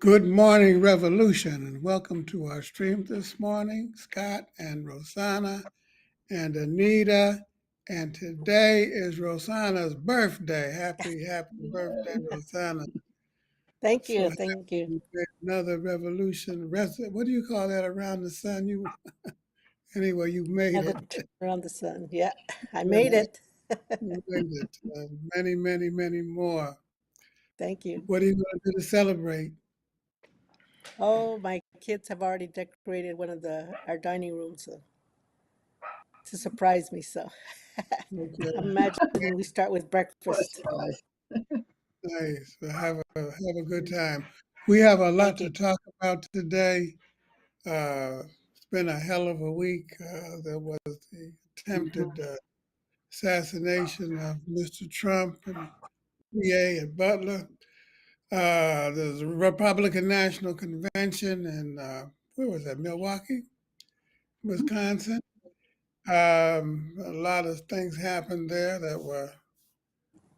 Good morning, Revolution, and welcome to our stream this morning. Scott and Rosanna and Anita. And today is Rosanna's birthday. Happy birthday, Rosanna. Thank So you. Thank you. another revolution. What do you call that around the sun? Anyway, you made Have it. a turn around the sun. Yeah, I made Yeah, it. you made it. Many more. Thank you. What are you going to do to celebrate? Oh, my kids have already decorated one of our dining rooms to surprise me. So Okay, I'm imagining we start with What a breakfast. surprise. nice. Well, have a good time. We have a lot Thank you. to talk about today. It's been a hell of a week. There was the attempted assassination of Mr. Trump and PA and Butler. There's a Republican National Convention in, where was that, Milwaukee, Wisconsin. A lot of things happened there that were,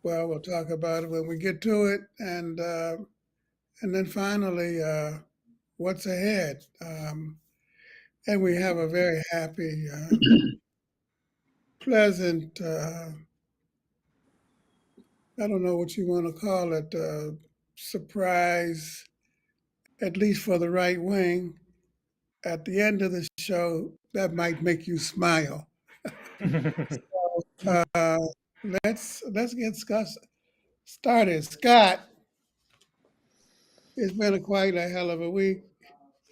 well, we'll talk about it when we get to it. And then finally, what's ahead? And we have a very happy, pleasant, I don't know what you want to call it, surprise, at least for the right wing. At the end of the show, that might make you smile. Uh, let's get started. Scott, it's been quite a hell of a week.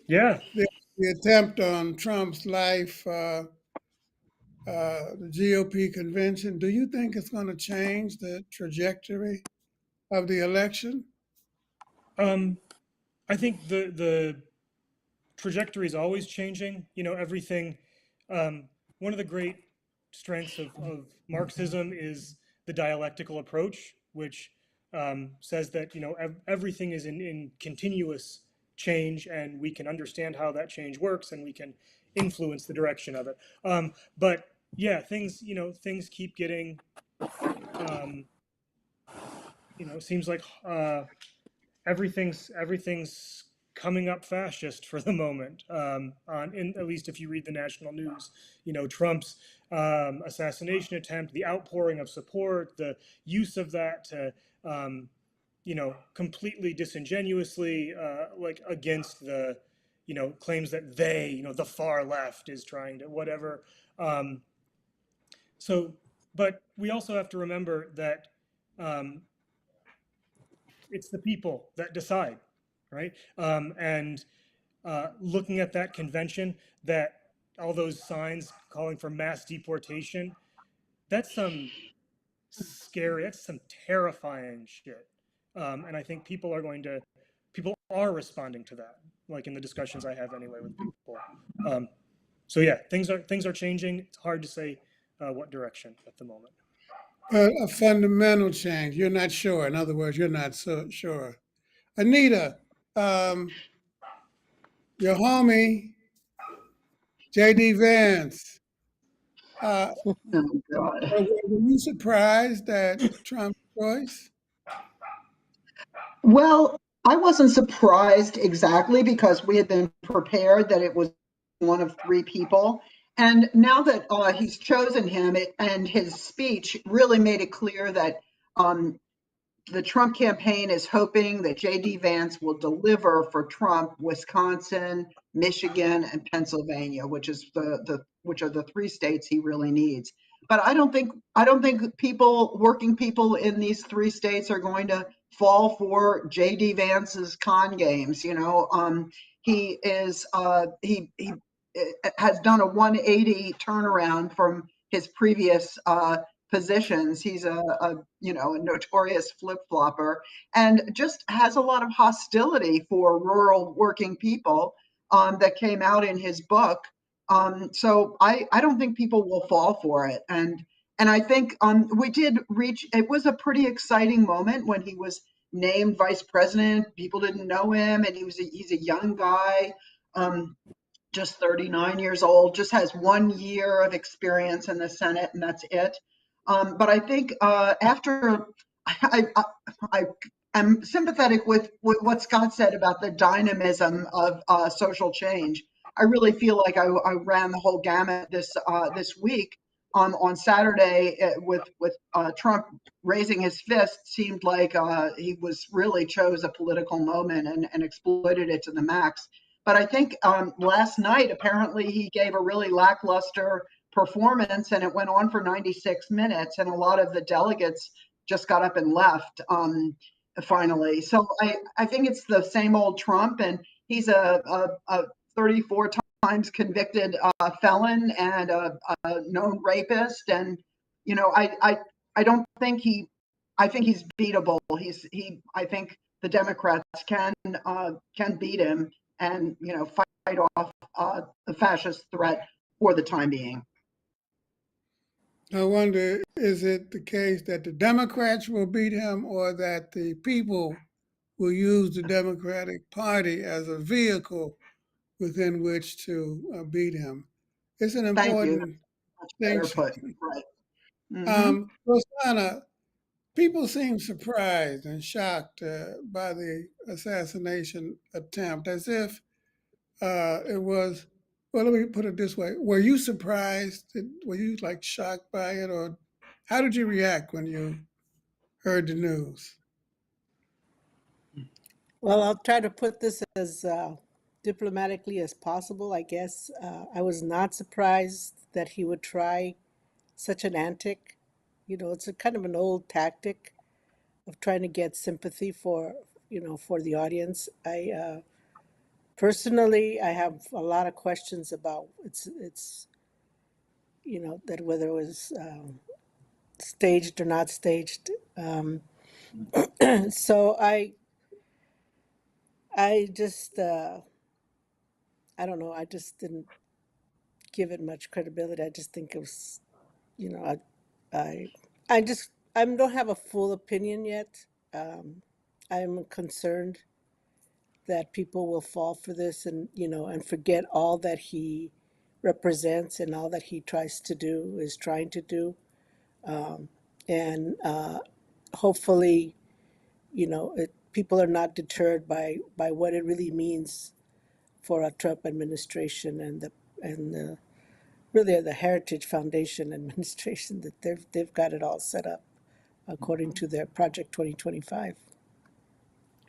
Yeah. The attempt on Trump's life, the GOP convention. Do you think it's going to change the trajectory of the election? I think the trajectory is always changing. Everything. One of the great strengths of Marxism is the dialectical approach, which says that everything is in continuous change, and we can understand how that change works, and we can influence the direction of it. But yeah, things keep getting. Um, seems like everything's coming up fascist for the moment. At least if you read the national news, Trump's assassination attempt, the outpouring of support, the use of that to completely disingenuously like against the claims that the far left is trying to whatever. Um, so, but we also have to remember that. Um, it's the people that decide, right? And looking at that convention, that all those signs calling for mass deportation, that's some scary, that's some terrifying shit. And I think people are responding to that, like in the discussions I have anyway with people. So yeah, things are changing. It's hard to say what direction at the moment. A fundamental change. You're not sure. In other words, you're not so sure. Anita, um, your homie, J.D. Vance, uh, Oh, God. were you surprised at Trump's choice? Well, I wasn't surprised exactly because we had been prepared that it was one of three people. And now that he's chosen him, and his speech really made it clear that um, the Trump campaign is hoping that J.D. Vance will deliver for Trump Wisconsin, Michigan, and Pennsylvania, which are the three states he really needs. But I don't think working people in these three states are going to fall for J.D. Vance's con games. He is he has done a 180 turnaround from his previous positions. He's a notorious flip flopper, and just has a lot of hostility for rural working people that came out in his book. So I don't think people will fall for it, and I think we did reach. It was a pretty exciting moment when he was named vice president. People didn't know him, and he's a young guy. Just 39 years old, just has 1 year of experience in the Senate, and that's it. But I think after I I'm sympathetic with what Scott said about the dynamism of social change. I really feel like I ran the whole gamut this week. On Saturday, with Trump raising his fist, seemed like he was really chose a political moment and exploited it to the max. But I think last night, apparently, he gave a really lackluster performance, and it went on for 96 minutes, and a lot of the delegates just got up and left. Finally. So I think it's the same old Trump, and he's a 34 times convicted felon and a known rapist. And, you know, I don't think I think he's beatable. I think the Democrats can beat him and, you know, fight off the fascist threat for the time being. I wonder, is it the case that the Democrats will beat him or that the people will use the Democratic Party as a vehicle within which to beat him? It's an Thank you. important Much better distinction. put. Right. Mm-hmm. Rosanna, people seem surprised and shocked by the assassination attempt, as if it was. Well, let me put it this way: were you surprised? Were you like shocked by it, or how did you react when you heard the news? Well, I'll try to put this as diplomatically as possible, I guess. I was not surprised that he would try such an antic. You know, it's a kind of an old tactic of trying to get sympathy for, for the audience. I personally, I have a lot of questions about it's, that whether it was staged or not staged. So I just, I don't know. I just didn't give it much credibility. I just think it was, you know, I, I just, I don't have a full opinion yet. I'm concerned that people will fall for this and, and forget all that he represents and all that he is trying to do. And hopefully, people are not deterred by what it really means for a Trump administration and the really the Heritage Foundation administration that they've got it all set up according to their Project 2025.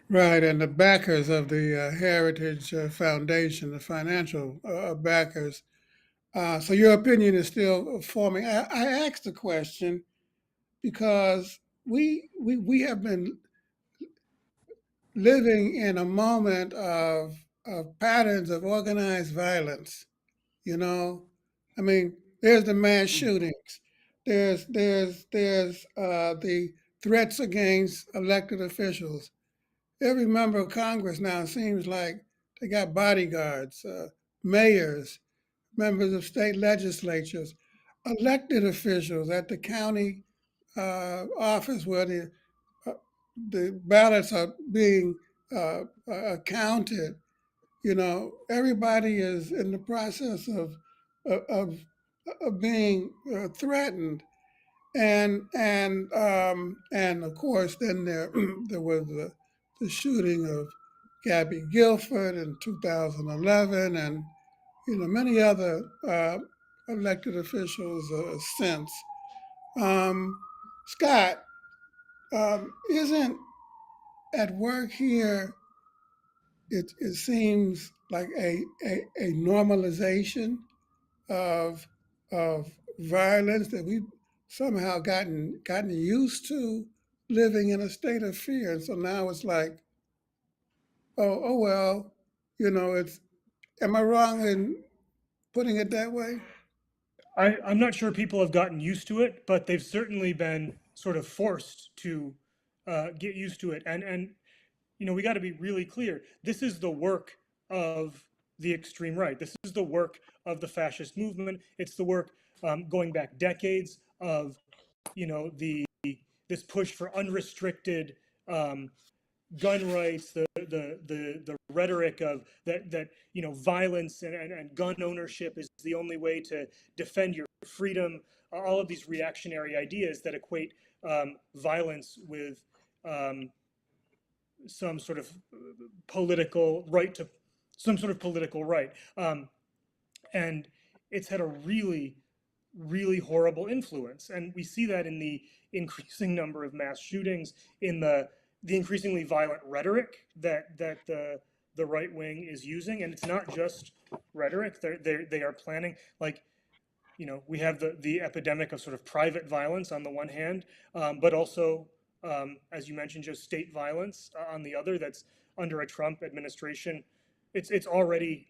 Right, and the backers of the Heritage Foundation, the financial backers. So your opinion is still forming. I asked the question because we have been living in a moment of patterns of organized violence. You know, I mean, there's the mass shootings. There's the threats against elected officials. Every member of Congress now seems like they got bodyguards, mayors, members of state legislatures, elected officials at the county office where uh, the ballots are being counted. You know, everybody is in the process of, of being threatened, and of course, then there there was the shooting of Gabby Guilford in 2011, and many other elected officials since. Um, Scott, isn't at work here? It seems like a normalization of of violence that we've somehow gotten used to living in a state of fear. And so now it's like, oh well, it's am I wrong in putting it that way? I'm not sure people have gotten used to it, but they've certainly been sort of forced to get used to it. And we got to be really clear. This is the work of the extreme right. This is the work of the fascist movement. It's the work going back decades of the this push for unrestricted gun rights, the rhetoric of that violence and gun ownership is the only way to defend your freedom. All of these reactionary ideas that equate violence with some sort of political right to some sort of political right. And it's had a really, really horrible influence. And we see that in the increasing number of mass shootings, in the increasingly violent rhetoric that the right wing is using. And it's not just rhetoric. They are planning, like, we have the epidemic of sort of private violence on the one hand, but also, as you mentioned, just state violence on the other. That's under a Trump administration. It's already,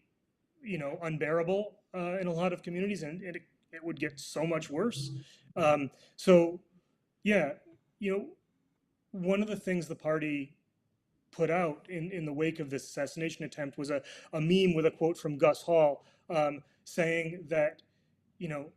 unbearable in a lot of communities, and it would get so much worse. So, yeah, one of the things the party put out in the wake of this assassination attempt was a meme with a quote from Gus Hall, saying that, you know,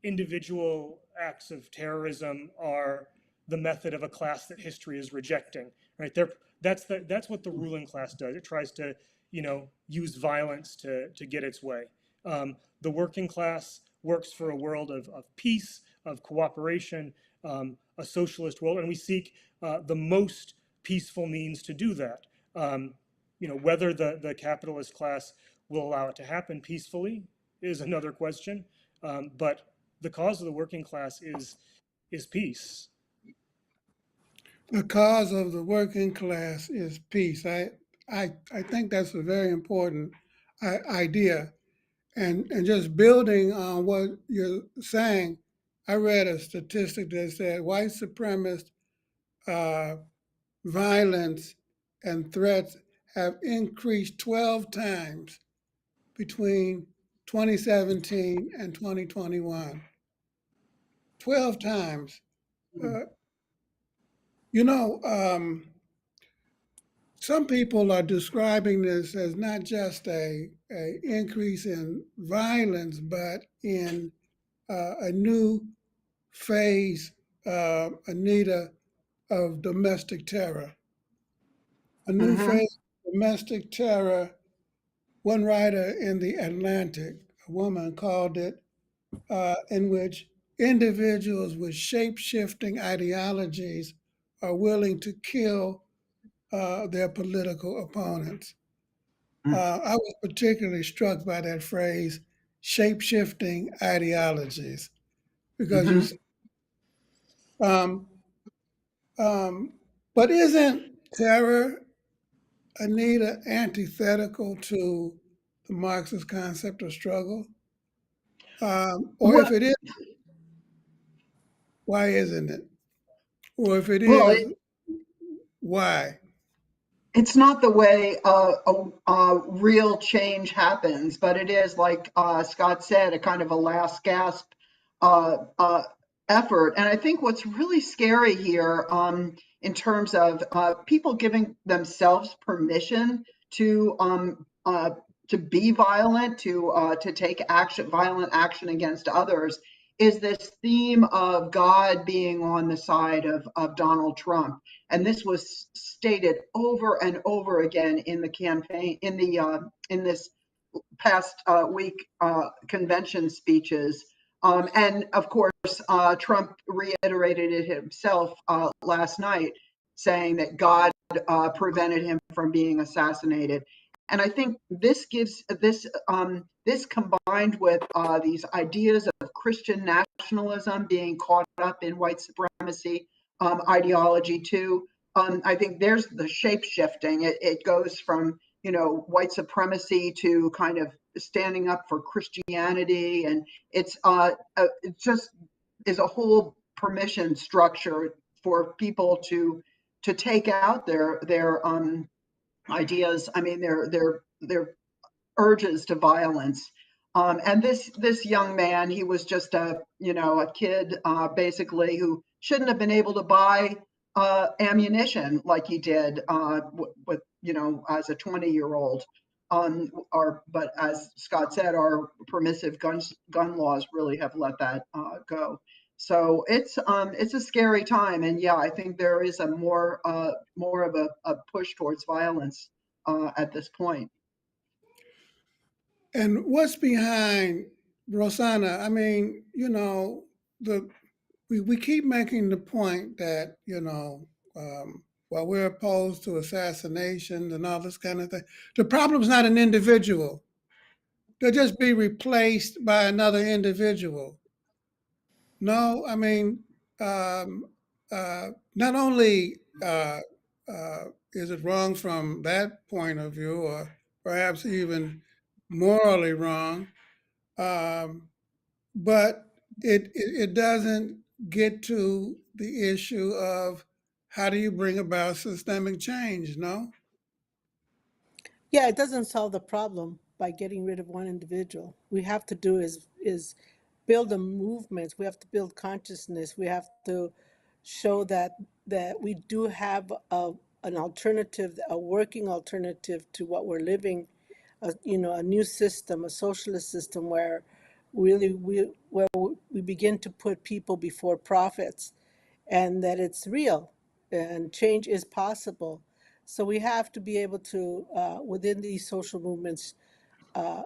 individual acts of terrorism are the method of a class that history is rejecting. Right there, that's what the ruling class does. It tries to, use violence to get its way. The working class works for a world of peace, of cooperation, a socialist world, and we seek the most peaceful means to do that. Whether the capitalist class will allow it to happen peacefully is another question. But the cause of the working class is peace. The cause of the working class is peace. I think that's a very important idea. And just building on what you're saying, I read a statistic that said white supremacist uh, violence and threats have increased 12 times between 2017 and 2021. 12 times. Uh, you know, some people are describing this as not just a increase in violence, but in a new phase, Anita, of domestic terror. A new Mm-hmm. phase of domestic terror. One writer in the Atlantic, a woman, called it, in which individuals with shape shifting ideologies are willing to kill their political opponents. I was particularly struck by that phrase, shape shifting ideologies, because Mm-hmm. um, um, but isn't terror, Anita, antithetical to the Marxist concept of struggle? Or Well, if it is, why isn't it? Or if it well, is, why? it's not the way real change happens, but it is, like Scott said, a kind of a last gasp uh, uh, effort. And I think what's really scary here, in terms of people giving themselves permission to be violent, to take violent action against others, is this theme of God being on the side of Donald Trump. And this was stated over and over again in the campaign, in this past week convention speeches. And of course, Trump reiterated it himself last night, saying that God prevented him from being assassinated. And I think this gives this combined with these ideas of Christian nationalism being caught up in white supremacy ideology too. I think there's the shape shifting. It goes from white supremacy to kind of standing up for Christianity, and it just is a whole permission structure for people to take out their ideas. I mean, their urges to violence. And this young man, he was just a kid basically who shouldn't have been able to buy ammunition like he did with as a 20-year-old. But as Scott said, our permissive gun laws really have let that go. So it's a scary time, and yeah, I think there is a more of a push towards violence at this point. And what's behind Rosanna? I mean, the we keep making the point that, while we're opposed to assassinations and all this kind of thing, the problem's not an individual. They'll just be replaced by another individual. No, I mean, um, not only is it wrong from that point of view, or perhaps even morally wrong, um, but it doesn't get to the issue of how do you bring about systemic change, no? Yeah, it doesn't solve the problem by getting rid of one individual. We have to do is build a movement. We have to build consciousness. We have to show that we do have an alternative, a working alternative to what we're living. A new system, a socialist system where really we begin to put people before profits, and that it's real and change is possible. So we have to be able to, within these social movements,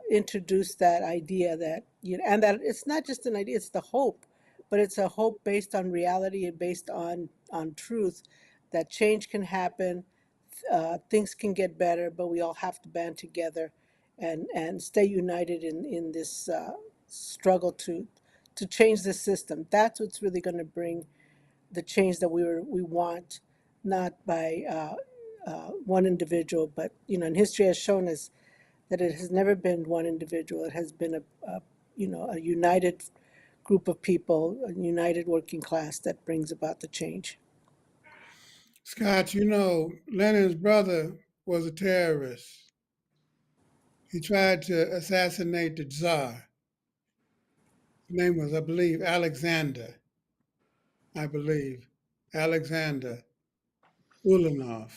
introduce that idea that, and that it's not just an idea, it's the hope, but it's a hope based on reality and based on truth, that change can happen, things can get better, but we all have to band together and stay united in this struggle to change the system. That's what's really going to bring the change that we want, not by one individual, but and history has shown us that it has never been one individual. It has been a united group of people, a united working class that brings about the change. Scott, Lenin's brother was a terrorist. He tried to assassinate the Tsar. His name was, I believe, Alexander. I believe Alexander Ulanov.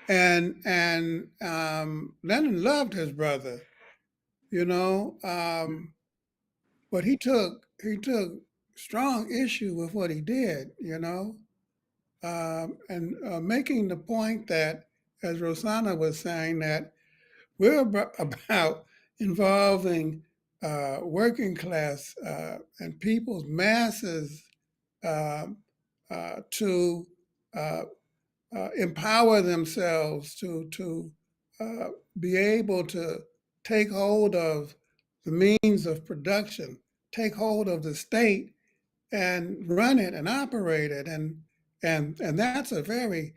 And Lenin loved his brother, you know, but he took strong issue with what he did, and making the point that, as Rosanna was saying, that we're about involving working class and people's masses uh, to uh, empower themselves to uh, be able to take hold of the means of production, take hold of the state and run it and operate it, and that's a very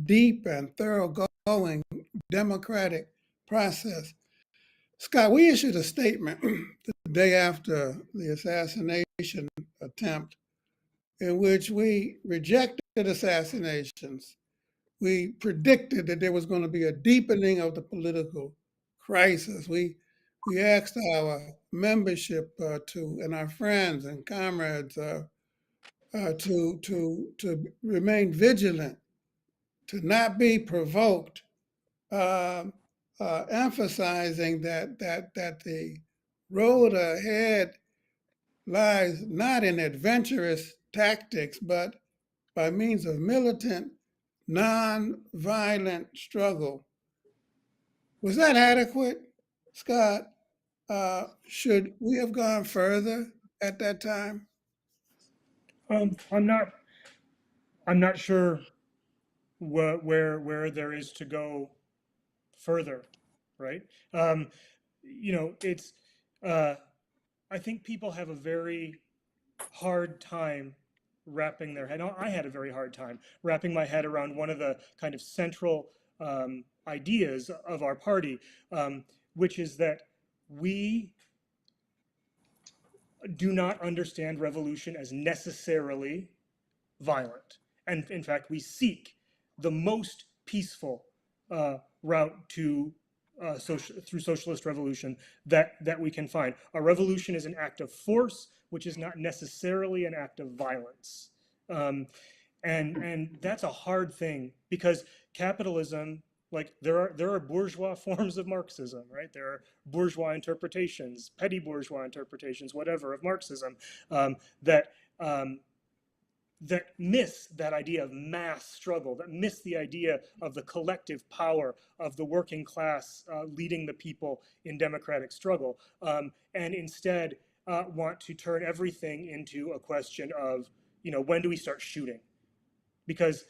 deep and thoroughgoing democratic process. Scott, we issued a statement the day after the assassination attempt in which we rejected assassinations. We predicted that there was going to be a deepening of the political crisis. We asked our membership and our friends and comrades to remain vigilant, to not be provoked, uh, emphasizing that the road ahead lies not in adventurous tactics, but by means of militant, non-violent struggle. Was that adequate, Scott? Should we have gone further at that time? I'm not sure where there is to go further, right? Um, it's uh, I think people have a very hard time wrapping their head. I had a very hard time wrapping my head around one of the kind of central ideas of our party, which is that we do not understand revolution as necessarily violent. And in fact, we seek the most peaceful route to through socialist revolution that we can find. A revolution is an act of force, which is not necessarily an act of violence. Um, and that's a hard thing because capitalism, like there are bourgeois forms of Marxism, right? There are bourgeois interpretations, petty bourgeois interpretations, whatever, of Marxism, that that miss that idea of mass struggle, that miss the idea of the collective power of the working class leading the people in democratic struggle, and instead want to turn everything into a question of, when do we start shooting? Because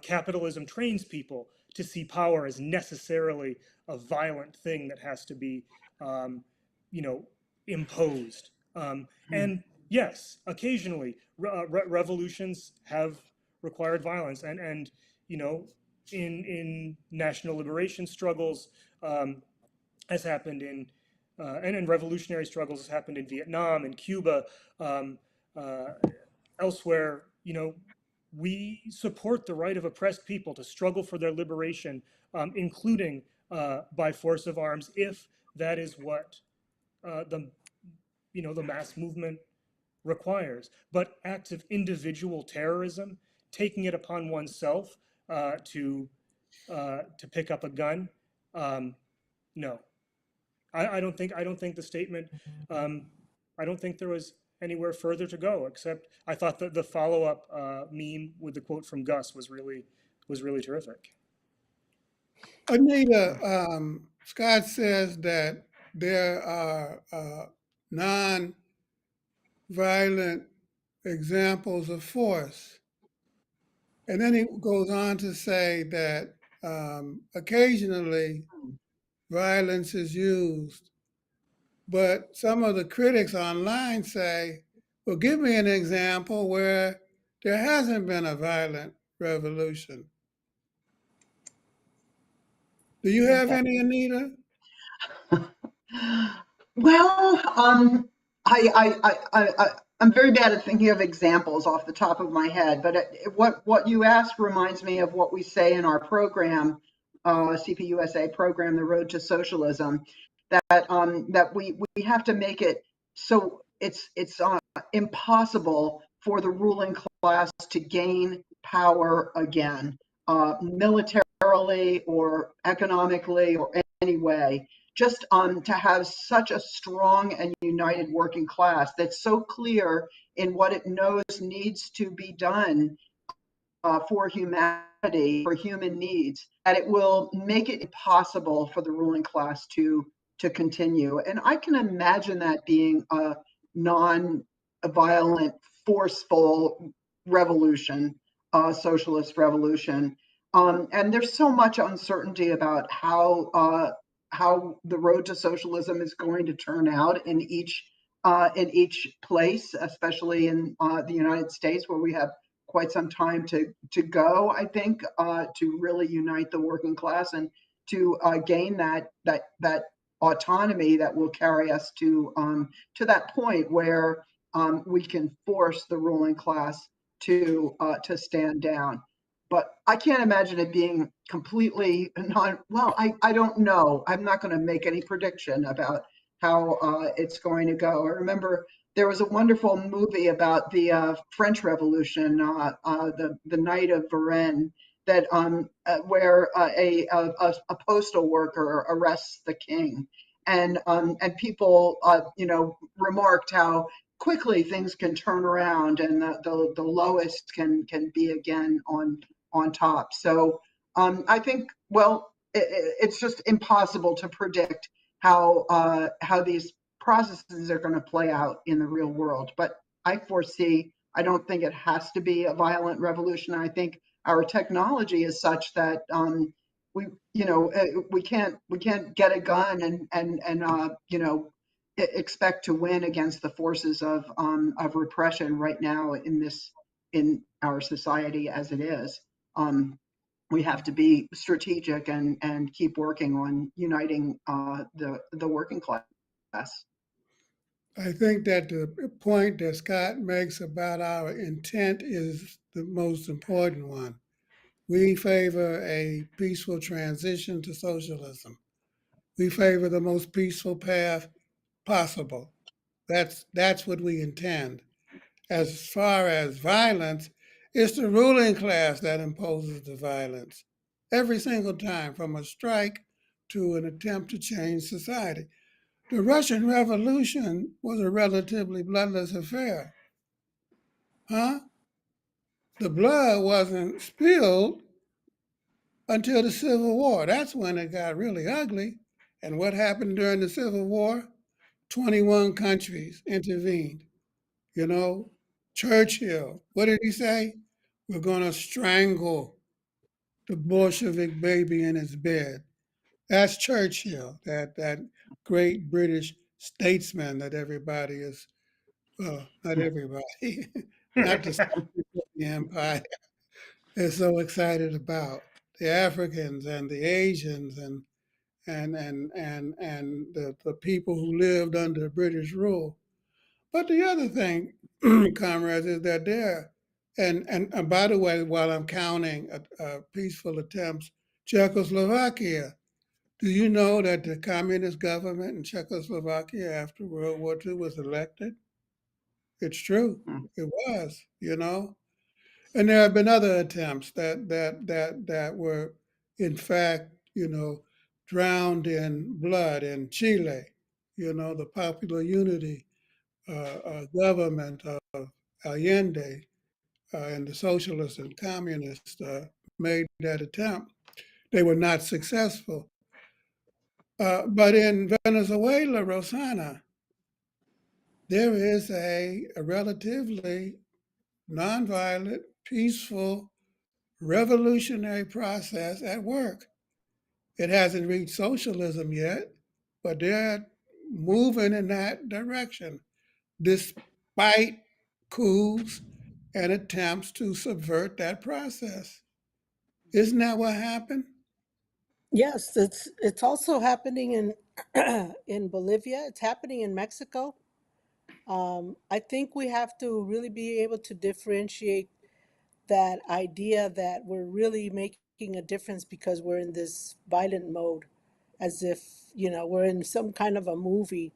capitalism trains people to see power as necessarily a violent thing that has to be, um, you know, imposed. And yes, occasionally revolutions have required violence, and you know, in national liberation struggles, um, has happened in and in revolutionary struggles has happened in Vietnam and Cuba, um, uh, elsewhere. You know, we support the right of oppressed people to struggle for their liberation, including by force of arms, if that is what the the mass movement requires. But acts of individual terrorism, taking it upon oneself to pick up a gun, no, I don't think the statement. Um, I don't think there was anywhere further to go. Except I thought that the follow up meme with the quote from Gus was really terrific. Anita, Scott says that there are non-violent examples of force. And then he goes on to say that occasionally violence is used. But some of the critics online say, well, give me an example where there hasn't been a violent revolution. Do you have any, Anita? Well, I'm very bad at thinking of examples off the top of my head, but what you asked reminds me of what we say in our program, CPUSA program, The Road to Socialism, that we have to make it so it's impossible for the ruling class to gain power again, militarily or economically or any way. Just to have such a strong and united working class that's so clear in what it knows needs to be done for humanity, for human needs, that it will make it impossible for the ruling class to continue. And I can imagine that being a non-violent, forceful revolution, socialist revolution. And there's so much uncertainty about how the road to socialism is going to turn out in each place, especially in the United States, where we have quite some time to go, I think, to really unite the working class and to gain that autonomy that will carry us to that point where we can force the ruling class to stand down. But I can't imagine it being completely non. Well, I don't know. I'm not going to make any prediction about how it's going to go. I remember there was a wonderful movie about the French Revolution, the Night of Varennes, that where a postal worker arrests the king, and people remarked how quickly things can turn around and the lowest can be again on top. So I think, well, it's just impossible to predict how these processes are going to play out in the real world. But I foresee, I don't think it has to be a violent revolution. I think our technology is such that we can't get a gun and expect to win against the forces of repression right now in our society as it is. We have to be strategic and keep working on uniting the working class. I think that the point that Scott makes about our intent is the most important one. We favor a peaceful transition to socialism. We favor the most peaceful path possible. That's what we intend. As far as violence, it's the ruling class that imposes the violence every single time, from a strike to an attempt to change society. The Russian Revolution was a relatively bloodless affair. Huh? The blood wasn't spilled until the Civil War. That's when it got really ugly. And what happened during the Civil War? 21 countries intervened. You know, Churchill, what did he say? We're going to strangle the Bolshevik baby in his bed. That's Churchill, that great British statesman that everybody is, well, not everybody, not the the empire is so excited about. The Africans and the Asians and the people who lived under British rule. But the other thing, comrades, is that there, and by the way, while I'm counting peaceful attempts, Czechoslovakia, do you know that the communist government in Czechoslovakia after World War II was elected? It's true. It was, you know. And there have been other attempts that were, in fact, drowned in blood in Chile. The popular unity government of Allende and the socialists and communists made that attempt. They were not successful. But in Venezuela, Rosana, there is a relatively nonviolent, peaceful, revolutionary process at work. It hasn't reached socialism yet, but they're moving in that direction, despite coups and attempts to subvert that process. Isn't that what happened? Yes, it's also happening in in Bolivia. It's happening in Mexico. I think we have to really be able to differentiate that idea that we're really making a difference because we're in this violent mode, as if, we're in some kind of a movie,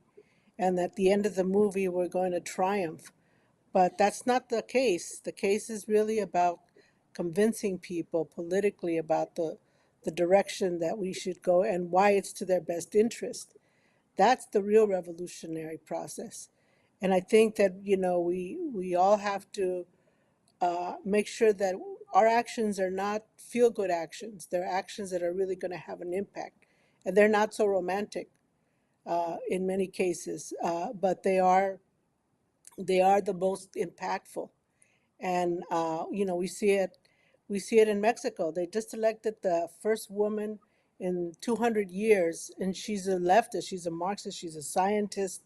and at the end of the movie, we're going to triumph. But that's not the case. The case is really about convincing people politically about the direction that we should go and why it's to their best interest. That's the real revolutionary process. And I think that, we all have to make sure that our actions are not feel good actions. They're actions that are really going to have an impact. And they're not so romantic in many cases, but they are the most impactful. And we see it in Mexico. They just elected the first woman in 200 years, and she's a leftist, she's a Marxist, she's a scientist,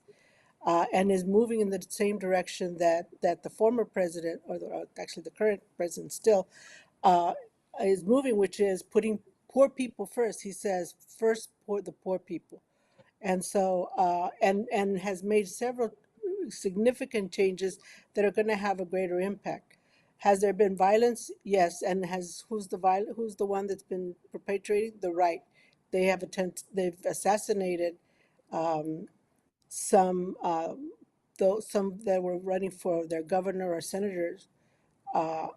and is moving in the same direction that the former president, or actually the current president still, uh, is moving, which is putting poor people first. He says first the poor people, and so and has made several significant changes that are going to have a greater impact. Has there been violence? Yes. And who's the one that's been perpetrating? The right. They've assassinated um, some some that were running for their governor or senator's uh,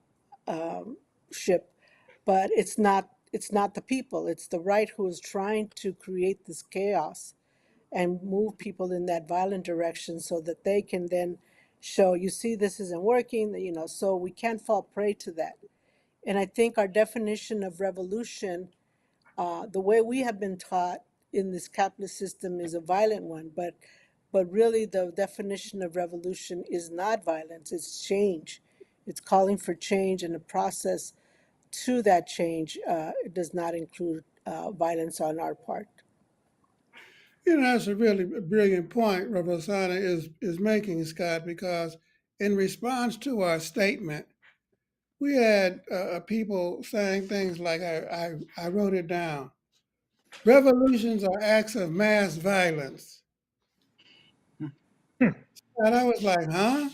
um, ship, but it's not the people. It's the right who is trying to create this chaos and move people in that violent direction so that they can then show, you see, this isn't working, so we can't fall prey to that. And I think our definition of revolution, the way we have been taught in this capitalist system, is a violent one, but really the definition of revolution is not violence, it's change. It's calling for change, and the process to that change does not include violence on our part. That's a really brilliant point Robotsana is making, Scott, because in response to our statement, we had people saying things like, I wrote it down. Revolutions are acts of mass violence. And I was like, huh?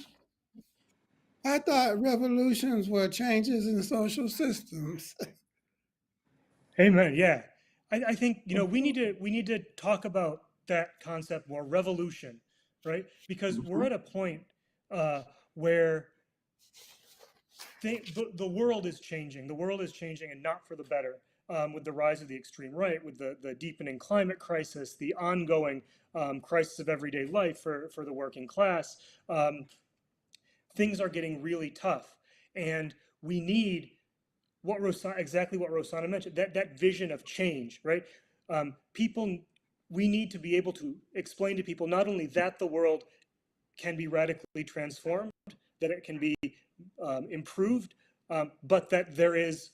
I thought revolutions were changes in social systems. Amen. Yeah, I think we need to talk about that concept more, revolution, right? Because we're at a point where the world is changing. The world is changing, and not for the better. With the rise of the extreme right, with the deepening climate crisis, the ongoing crisis of everyday life for the working class, things are getting really tough, and we need exactly what Rosana mentioned, that vision of change, right? People, we need to be able to explain to people not only that the world can be radically transformed, that it can be improved, but that there is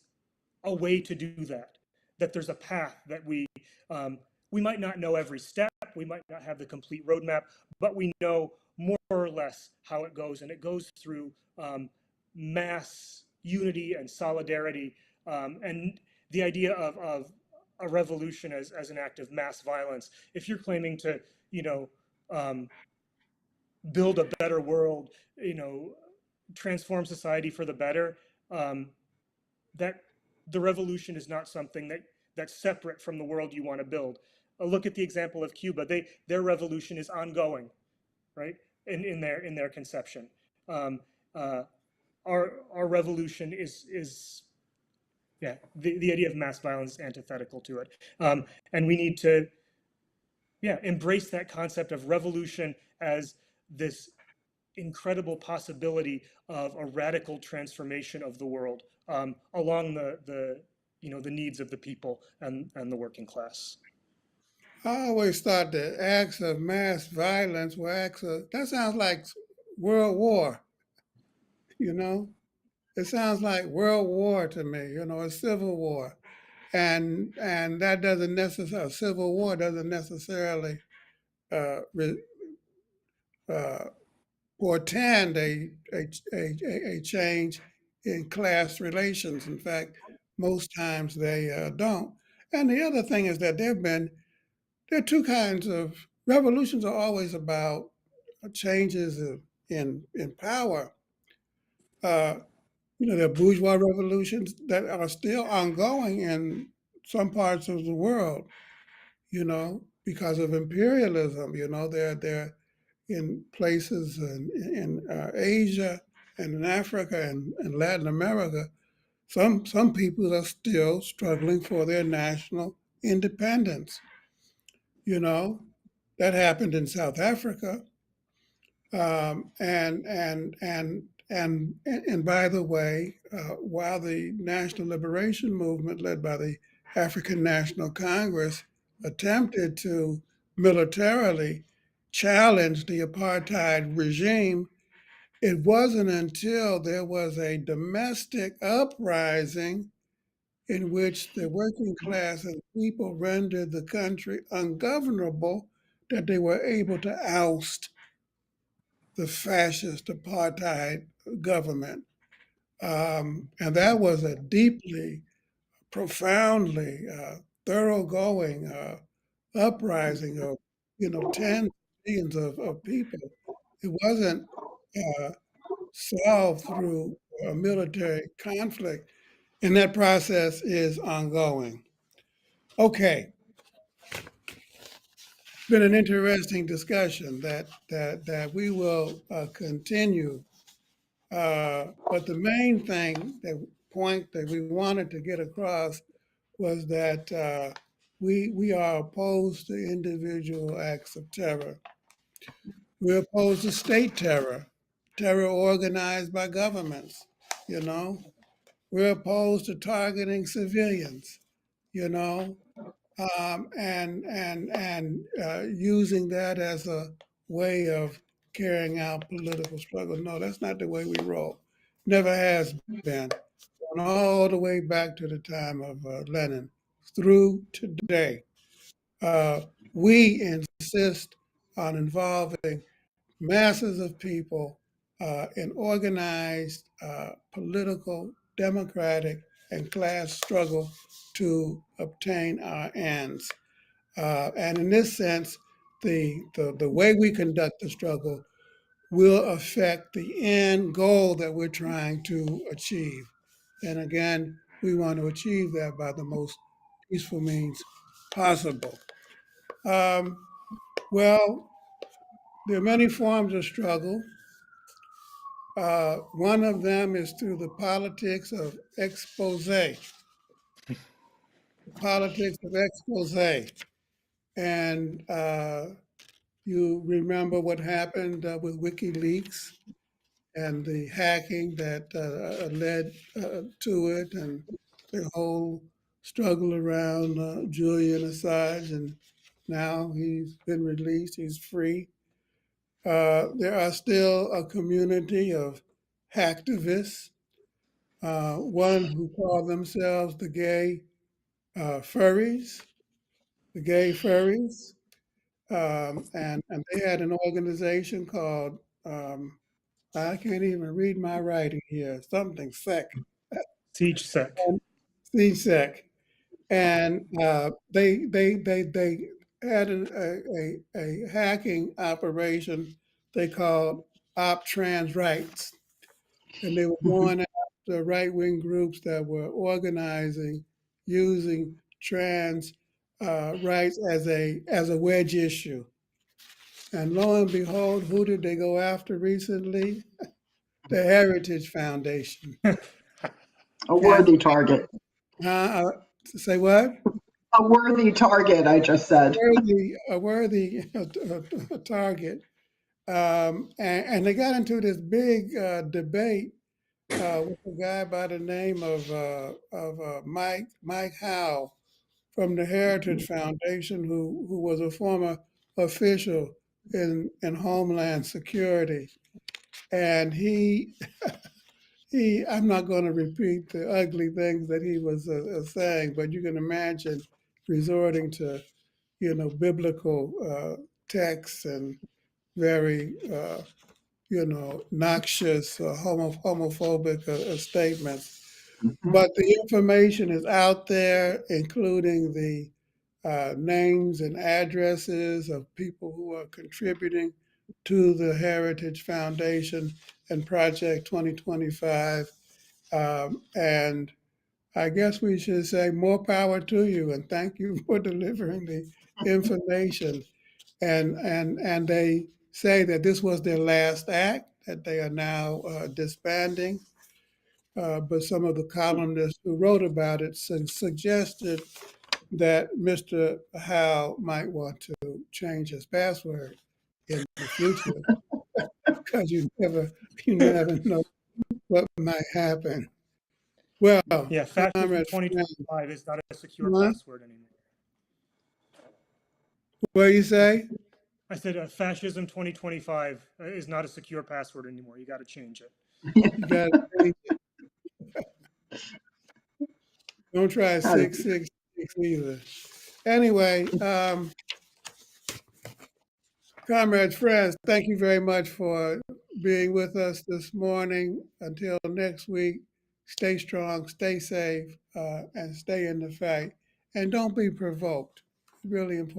a way to do that, that there's a path that we might not know every step, we might not have the complete roadmap, but we know more or less how it goes, and it goes through mass unity and solidarity, and the idea of a revolution as an act of mass violence. If you're claiming to, you know, um, build a better world, you know, transform society for the better, that the revolution is not something that's separate from the world you want to build. Look at the example of Cuba. Their revolution is ongoing, right? In their conception. Um, uh, our revolution is yeah, the idea of mass violence is antithetical to it. And we need to, yeah, embrace that concept of revolution as this incredible possibility of a radical transformation of the world, along the you know, the needs of the people and the working class. I always thought that acts of mass violence were acts of, that sounds like World War, you know? It sounds like World War to me, you know, a civil war. And that doesn't necessarily, civil war doesn't necessarily re, uh, portend a change in class relations. In fact, most times they don't. And the other thing is that there are two kinds of revolutions are always about changes in power. Uh, you know, there are bourgeois revolutions that are still ongoing in some parts of the world, you know, because of imperialism. You know, they're in places in Asia and in Africa and Latin America. Some people are still struggling for their national independence. You know, that happened in South Africa. And by the way, while the National Liberation Movement, led by the African National Congress, attempted to militarily challenge the apartheid regime, it wasn't until there was a domestic uprising in which the working class and people rendered the country ungovernable that they were able to oust the fascist apartheid government. And that was a deeply, profoundly thoroughgoing uprising of, you know, tens of millions of people. It wasn't uh, solved through a military conflict, and that process is ongoing. Okay, been an interesting discussion that we will continue. But the main thing, the point that we wanted to get across was that we are opposed to individual acts of terror. We're opposed to state terror, terror organized by governments, you know. We're opposed to targeting civilians, you know, and using that as a way of carrying out political struggle. No, that's not the way we roll. Never has been. Going all the way back to the time of Lenin through today. Uh, we insist on involving masses of people in organized political, democratic, and class struggle to obtain our ends. And in this sense, the way we conduct the struggle will affect the end goal that we're trying to achieve. And again, we want to achieve that by the most peaceful means possible. Um, well, there are many forms of struggle. One of them is through the politics of expose, politics of expose. And you remember what happened with WikiLeaks and the hacking that led to it, and the whole struggle around Julian Assange. And now he's been released, he's free. There are still a community of hacktivists one who called themselves the gay furries, the gay furries. And they had an organization called, I can't even read my writing here, something sec, Siege sec. CSEC. And they had a hacking operation they called Op Trans Rights. And they were going after right-wing groups that were organizing using trans rights as a wedge issue. And lo and behold, who did they go after recently? The Heritage Foundation. A And worthy target. say what? A worthy target, I just said. A worthy target. And they got into this big debate with a guy by the name of Mike Howe from the Heritage Foundation, who was a former official in Homeland Security. And I'm not going to repeat the ugly things that he was saying, but you can imagine resorting to, biblical texts and very, noxious, homophobic statements. But the information is out there, including the names and addresses of people who are contributing to the Heritage Foundation and Project 2025. And I guess we should say more power to you and thank you for delivering the information. And they say that this was their last act, that they are now disbanding. But some of the columnists who wrote about it suggested that Mr. Howe might want to change his password in the future because you never know what might happen. Well, Yeah, fascism Comrade Frank, 2025 is not a secure what password anymore. do you say? I said fascism 2025 is not a secure password anymore. You got to change it. You got to change it. Don't try How to 666 either. Anyway, comrades, friends, thank you very much for being with us this morning. Until next week, stay strong, stay safe, and stay in the fight. And don't be provoked. Really important.